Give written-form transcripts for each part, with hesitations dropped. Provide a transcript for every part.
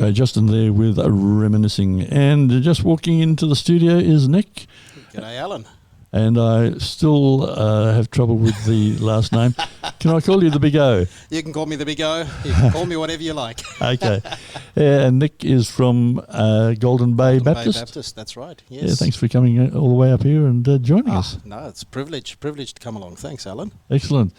Okay, Justin there with Reminiscing. And just walking into the studio is Nick. G'day, Alan. And I still have trouble with the last name. Can I call you the Big O? You can call me the Big O. You can call me whatever you like. Okay. And Nick is from Golden Bay Baptist. Bay Baptist, that's right. Yes. Yeah, thanks for coming all the way up here and joining us. No, it's a privilege to come along. Thanks, Alan. Excellent.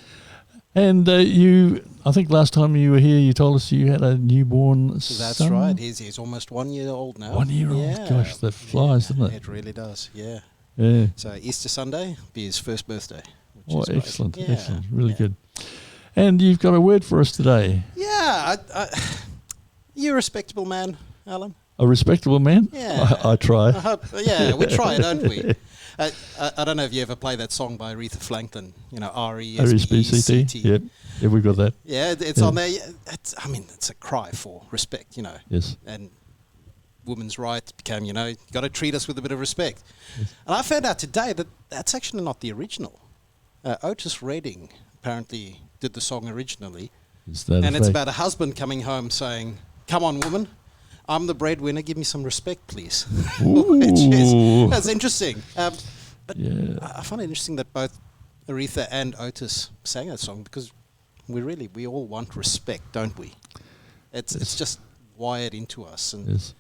And I think last time you were here, you told us you had a newborn son. That's right. He's almost 1 year old now. 1 year old? Yeah. Gosh, that flies, doesn't it? It really does, yeah. Yeah. So Easter Sunday will be his first birthday. Oh, is excellent, yeah. excellent. Really good. And you've got a word for us today. Yeah. You're a respectable man, Alan. A respectable man? Yeah. I try. Yeah, we try, don't we? I don't know if you ever play that song by Aretha Franklin, R-E-S-P-E-C-T. Yep. Yeah, we've got that. Yeah, it's on there. It's a cry for respect, Yes. And women's rights became, you got to treat us with a bit of respect. Yes. And I found out today that that's actually not the original. Otis Redding apparently did the song originally. And it's about a husband coming home saying, "Come on, woman, I'm the breadwinner, give me some respect, please." That's interesting. But yeah. I find it interesting that both Aretha and Otis sang that song because we all want respect, don't we? It's just wired into us. And Yes.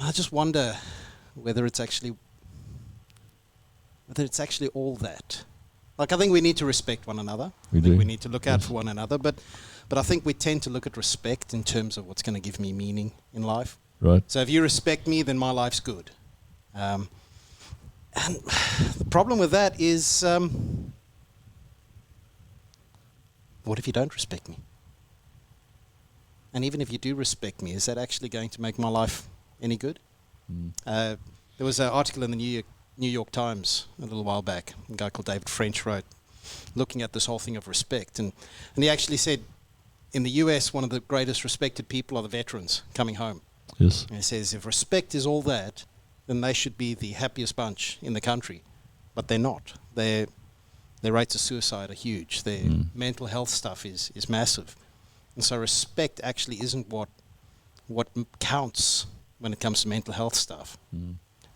I just wonder whether it's actually all that. Like, I think we need to respect one another. I think we need to look out for one another. But I think we tend to look at respect in terms of what's going to give me meaning in life. Right. So if you respect me, then my life's good. And the problem with that is, what if you don't respect me? And even if you do respect me, is that actually going to make my life any good? There was an article in the New York Times a little while back. A guy called David French wrote, looking at this whole thing of respect. And he actually said, in the US, one of the greatest respected people are the veterans coming home. Yes. And he says, if respect is all that, then they should be the happiest bunch in the country. But they're not. Their rates of suicide are huge. Their mental health stuff is massive. And so respect actually isn't what counts when it comes to mental health stuff.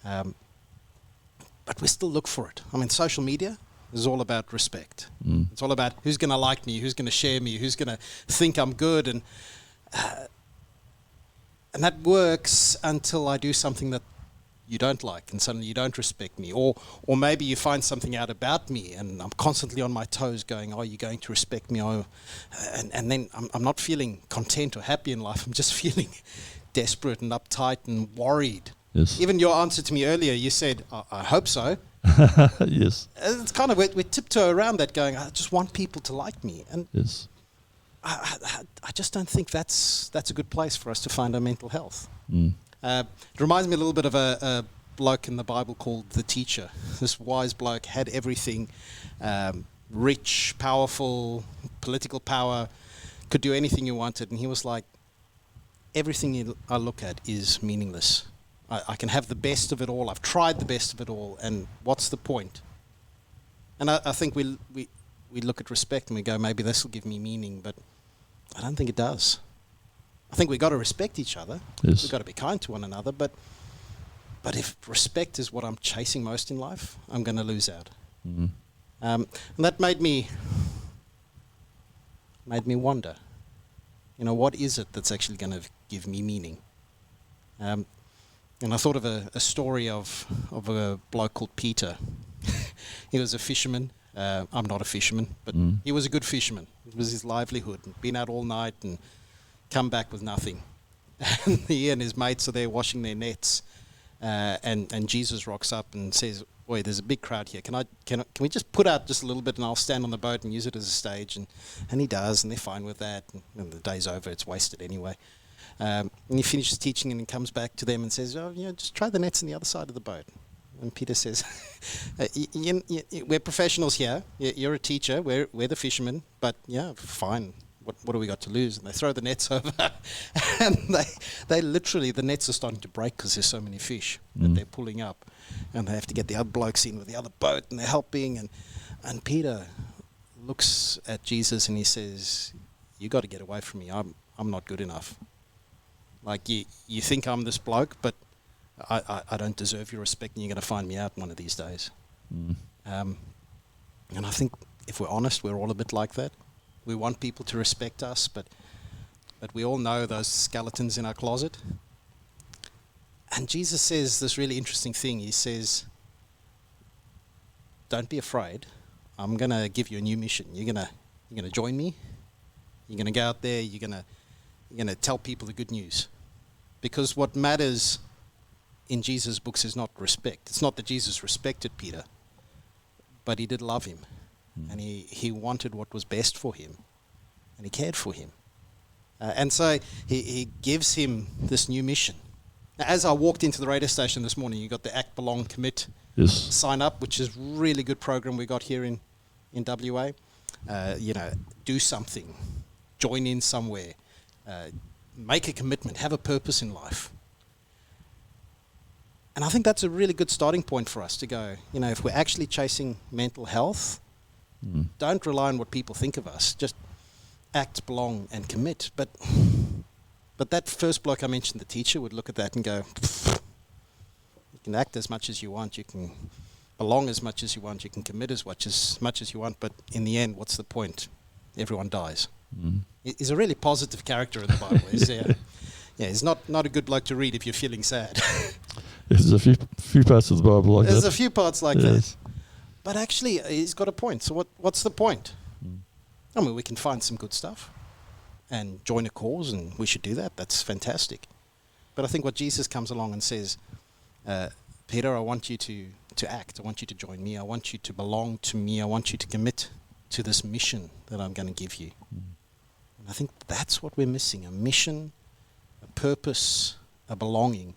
But we still look for it. I mean, social media is all about respect. It's all about who's going to like me, who's going to share me, who's going to think I'm good. And that works until I do something that you don't like and suddenly you don't respect me. Or maybe you find something out about me and I'm constantly on my toes going, are you going to respect me? And then I'm not feeling content or happy in life. I'm just feeling desperate and uptight and worried. Yes. Even your answer to me earlier, you said, I hope so. Yes. It's kind of, we tiptoe around that going, I just want people to like me. And Yes. I just don't think that's a good place for us to find our mental health. It reminds me a little bit of a bloke in the Bible called the Teacher. This wise bloke had everything, rich, powerful, political power, could do anything you wanted. And he was like, everything I look at is meaningless. I can have the best of it all. I've tried the best of it all. And what's the point? And I think we look at respect and we go, maybe this will give me meaning. But I don't think it does. I think we've got to respect each other. Yes. We've got to be kind to one another. But if respect is what I'm chasing most in life, I'm going to lose out. And that made me wonder, what is it that's actually going to give me meaning? And I thought of a story of a bloke called Peter. He was a fisherman. I'm not a fisherman, but he was a good fisherman. It was his livelihood. Been out all night and come back with nothing. And he and his mates are there washing their nets. And Jesus rocks up and says, "Boy, there's a big crowd here. Can we just put out just a little bit and I'll stand on the boat and use it as a stage?" And he does, and they're fine with that. And the day's over. It's wasted anyway. And he finishes teaching and he comes back to them and says, just try the nets on the other side of the boat. And Peter says, we're professionals here. You're a teacher. We're the fishermen. But yeah, fine. What do we got to lose? And they throw the nets over. And they literally, the nets are starting to break because there's so many fish that they're pulling up. And they have to get the other blokes in with the other boat and they're helping. And Peter looks at Jesus and he says, you got to get away from me. I'm not good enough. Like, you think I'm this bloke, but I don't deserve your respect, and you're going to find me out one of these days. And I think, if we're honest, we're all a bit like that. We want people to respect us, but we all know those skeletons in our closet. And Jesus says this really interesting thing. He says, don't be afraid. I'm going to give you a new mission. You're going to join me. You're going to go out there. You're going to tell people the good news. Because what matters in Jesus' books is not respect. It's not that Jesus respected Peter, but he did love him. And he wanted what was best for him. And he cared for him. And so he gives him this new mission. Now, as I walked into the radio station this morning, you got the Act, Belong, Commit sign up, which is really good program we got here in WA. Do something. Join in somewhere. Make a commitment. Have a purpose in life. And I think that's a really good starting point for us to go, if we're actually chasing mental health, don't rely on what people think of us. Just act, belong, and commit. But that first bloke I mentioned, the teacher, would look at that and go, you can act as much as you want, you can belong as much as you want, you can commit as much as you want, but in the end, what's the point? Everyone dies. He's a really positive character in the Bible. He's not a good bloke to read if you're feeling sad. There's a few parts of the Bible like that. There's a few parts like that. But actually, he's got a point. So what's the point? I mean, we can find some good stuff and join a cause, and we should do that. That's fantastic. But I think what Jesus comes along and says, Peter, I want you to act. I want you to join me. I want you to belong to me. I want you to commit to this mission that I'm going to give you. And I think that's what we're missing, a mission, a purpose, a belonging.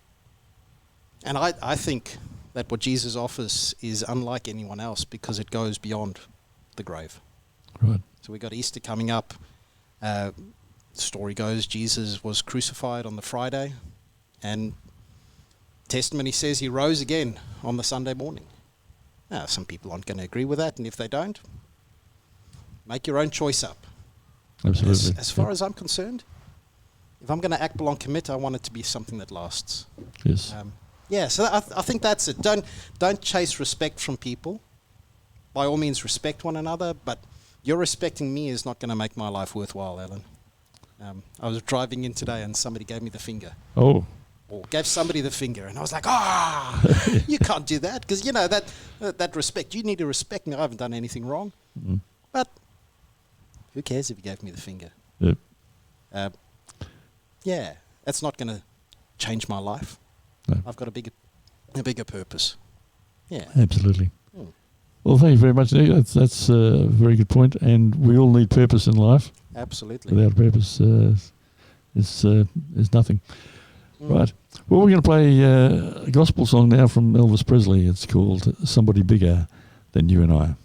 And I think that what Jesus offers is unlike anyone else because it goes beyond the grave. Right. So we got Easter coming up. The story goes Jesus was crucified on the Friday, and testimony says he rose again on the Sunday morning. Now, some people aren't going to agree with that, and if they don't, make your own choice up. Absolutely. As far as I'm concerned, if I'm going to act, belong, commit, I want it to be something that lasts. Yes. So I think that's it. Don't chase respect from people. By all means, respect one another, but your respecting me is not going to make my life worthwhile, Alan. I was driving in today and somebody gave me the finger. Oh. Or gave somebody the finger, and I was like, you can't do that, because, that respect, you need to respect me. I haven't done anything wrong. But who cares if you gave me the finger? Yep. That's not going to change my life. No. I've got a bigger purpose. Yeah. Absolutely. Well, thank you very much, Nick. That's a very good point, and we all need purpose in life. Absolutely. Without purpose is nothing. Right. Well, we're going to play a gospel song now from Elvis Presley. It's called Somebody Bigger Than You and I.